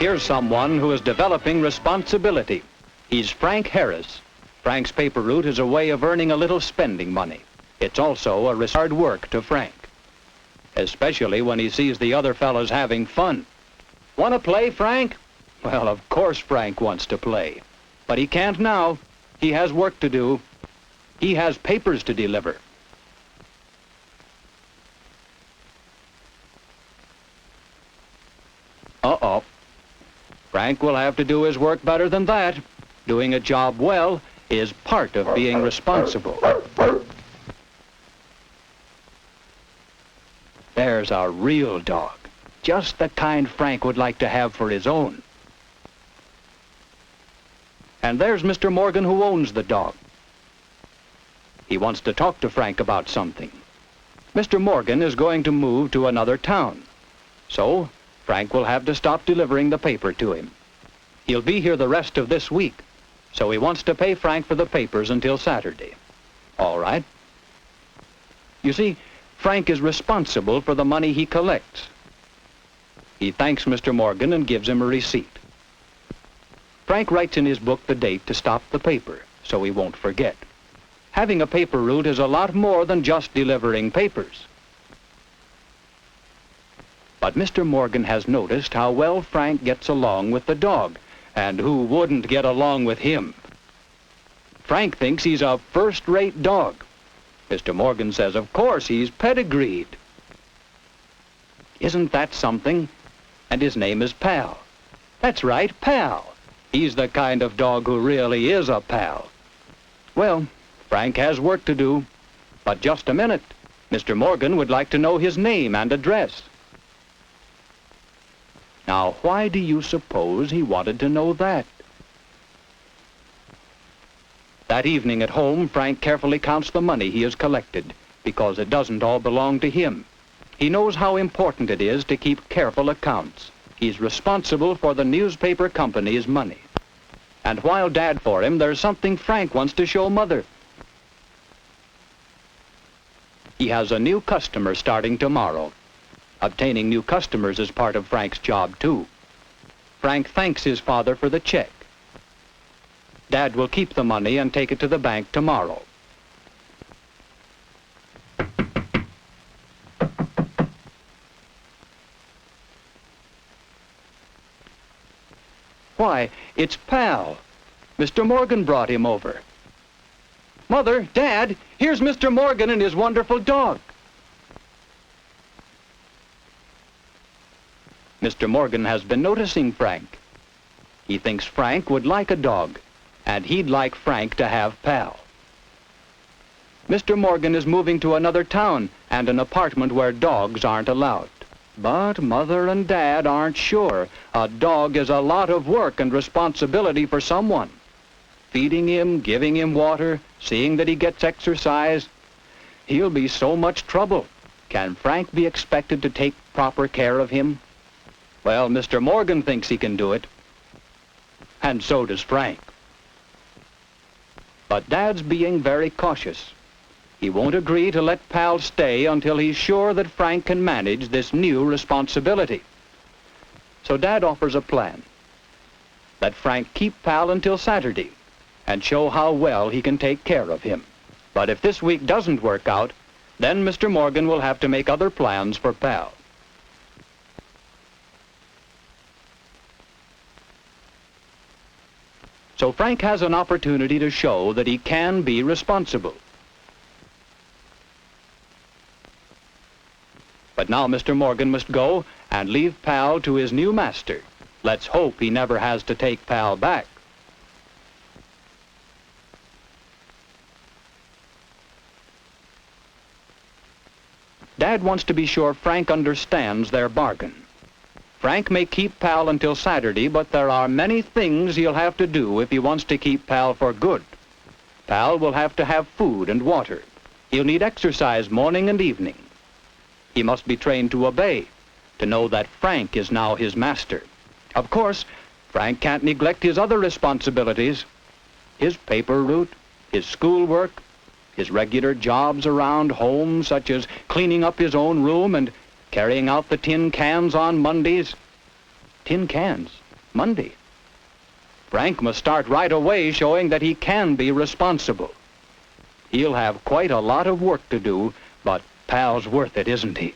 Here's someone who is developing responsibility. He's Frank Harris. Frank's paper route is a way of earning a little spending money. It's also a hard work to Frank, especially when he sees the other fellows having fun. Want to play, Frank? Well, of course Frank wants to play, but he can't now. He has work to do. He has papers to deliver. Uh-oh. Frank will have to do his work better than that. Doing a job well is part of being responsible. There's a real dog, just the kind Frank would like to have for his own. And there's Mr. Morgan, who owns the dog. He wants to talk to Frank about something. Mr. Morgan is going to move to another town, so Frank will have to stop delivering the paper to him. He'll be here the rest of this week, so he wants to pay Frank for the papers until Saturday. All right. You see, Frank is responsible for the money he collects. He thanks Mr. Morgan and gives him a receipt. Frank writes in his book the date to stop the paper, so he won't forget. Having a paper route is a lot more than just delivering papers. But Mr. Morgan has noticed how well Frank gets along with the dog, and who wouldn't get along with him? Frank thinks he's a first-rate dog. Mr. Morgan says, of course, he's pedigreed. Isn't that something? And his name is Pal. That's right, Pal. He's the kind of dog who really is a pal. Well, Frank has work to do, but just a minute. Mr. Morgan would like to know his name and address. Now, why do you suppose he wanted to know that? That evening at home, Frank carefully counts the money he has collected, because it doesn't all belong to him. He knows how important it is to keep careful accounts. He's responsible for the newspaper company's money. And while Dad for him, there's something Frank wants to show Mother. He has a new customer starting tomorrow. Obtaining new customers is part of Frank's job, too. Frank thanks his father for the check. Dad will keep the money and take it to the bank tomorrow. Why, it's Pal. Mr. Morgan brought him over. Mother, Dad, here's Mr. Morgan and his wonderful dog. Mr. Morgan has been noticing Frank. He thinks Frank would like a dog, and he'd like Frank to have Pal. Mr. Morgan is moving to another town and an apartment where dogs aren't allowed. But Mother and Dad aren't sure. A dog is a lot of work and responsibility for someone. Feeding him, giving him water, seeing that he gets exercise. He'll be so much trouble. Can Frank be expected to take proper care of him? Well, Mr. Morgan thinks he can do it. And so does Frank. But Dad's being very cautious. He won't agree to let Pal stay until he's sure that Frank can manage this new responsibility. So Dad offers a plan. Let Frank keep Pal until Saturday and show how well he can take care of him. But if this week doesn't work out, then Mr. Morgan will have to make other plans for Pal. So Frank has an opportunity to show that he can be responsible. But now Mr. Morgan must go and leave Pal to his new master. Let's hope he never has to take Pal back. Dad wants to be sure Frank understands their bargain. Frank may keep Pal until Saturday, but there are many things he'll have to do if he wants to keep Pal for good. Pal will have to have food and water. He'll need exercise morning and evening. He must be trained to obey, to know that Frank is now his master. Of course, Frank can't neglect his other responsibilities. His paper route, his schoolwork, his regular jobs around home, such as cleaning up his own room and carrying out the tin cans on Mondays. Tin cans? Monday. Frank must start right away showing that he can be responsible. He'll have quite a lot of work to do, but Pal's worth it, isn't he?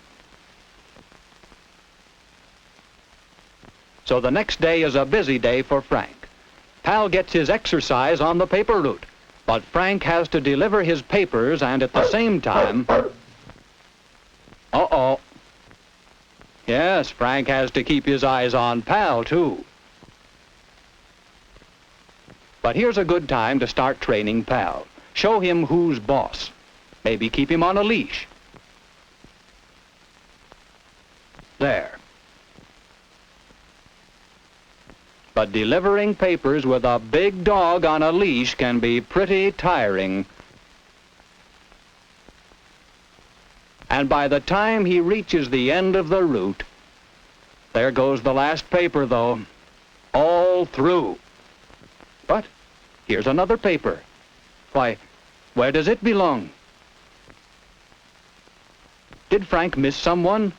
So the next day is a busy day for Frank. Pal gets his exercise on the paper route, but Frank has to deliver his papers and at the same time... Uh-oh. Yes, Frank has to keep his eyes on Pal, too. But here's a good time to start training Pal. Show him who's boss. Maybe keep him on a leash. There. But delivering papers with a big dog on a leash can be pretty tiring. And by the time he reaches the end of the route, there goes the last paper, though, all through. But here's another paper. Why, where does it belong? Did Frank miss someone?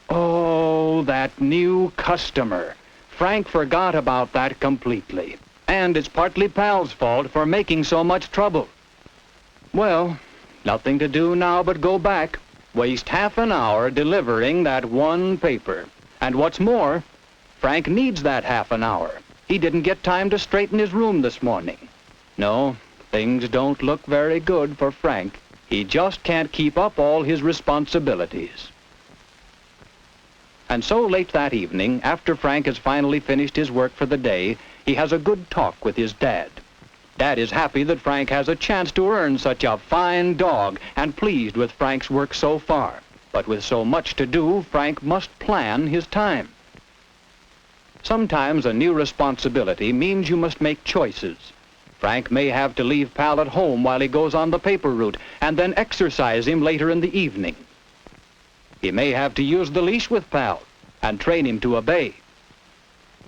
Oh, that new customer. Frank forgot about that completely. And it's partly Pal's fault for making so much trouble. Well, nothing to do now but go back. Waste half an hour delivering that one paper. And what's more, Frank needs that half an hour. He didn't get time to straighten his room this morning. No, things don't look very good for Frank. He just can't keep up all his responsibilities. And so late that evening, after Frank has finally finished his work for the day, he has a good talk with his dad. Dad is happy that Frank has a chance to earn such a fine dog and pleased with Frank's work so far. But with so much to do, Frank must plan his time. Sometimes a new responsibility means you must make choices. Frank may have to leave Pal at home while he goes on the paper route and then exercise him later in the evening. He may have to use the leash with Pal and train him to obey.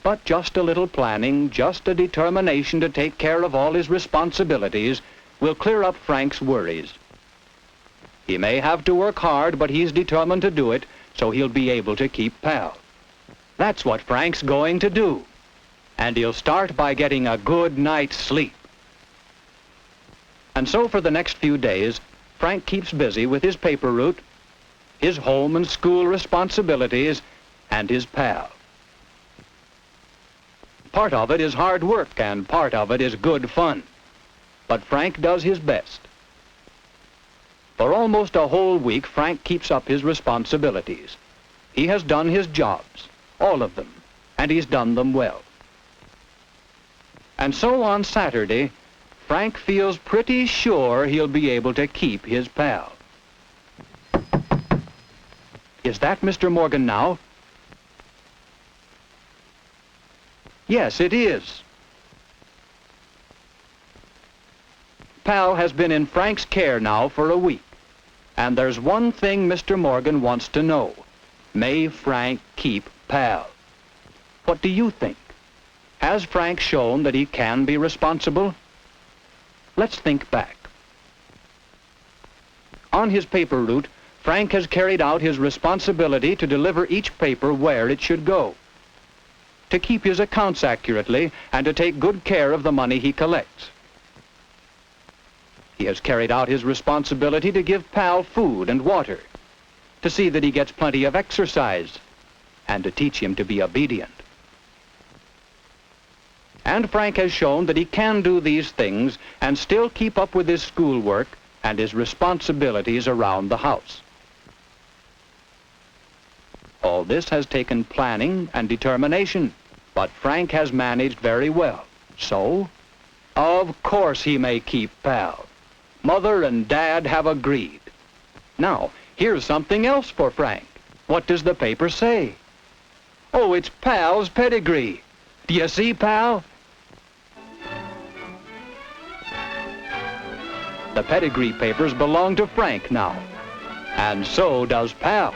But just a little planning, just a determination to take care of all his responsibilities will clear up Frank's worries. He may have to work hard, but he's determined to do it, so he'll be able to keep Pal. That's what Frank's going to do. And he'll start by getting a good night's sleep. And so for the next few days, Frank keeps busy with his paper route, his home and school responsibilities, and his Pal. Part of it is hard work and part of it is good fun. But Frank does his best. For almost a whole week, Frank keeps up his responsibilities. He has done his jobs, all of them, and he's done them well. And so on Saturday, Frank feels pretty sure he'll be able to keep his Pal. Is that Mr. Morgan now? Yes, it is. Pal has been in Frank's care now for a week. And there's one thing Mr. Morgan wants to know. May Frank keep Pal? What do you think? Has Frank shown that he can be responsible? Let's think back. On his paper route, Frank has carried out his responsibility to deliver each paper where it should go, to keep his accounts accurately, and to take good care of the money he collects. He has carried out his responsibility to give Pal food and water, to see that he gets plenty of exercise, and to teach him to be obedient. And Frank has shown that he can do these things and still keep up with his schoolwork and his responsibilities around the house. All this has taken planning and determination, but Frank has managed very well. So, of course he may keep Pal. Mother and Dad have agreed. Now, here's something else for Frank. What does the paper say? Oh, it's Pal's pedigree. Do you see, Pal? The pedigree papers belong to Frank now, and so does Pal.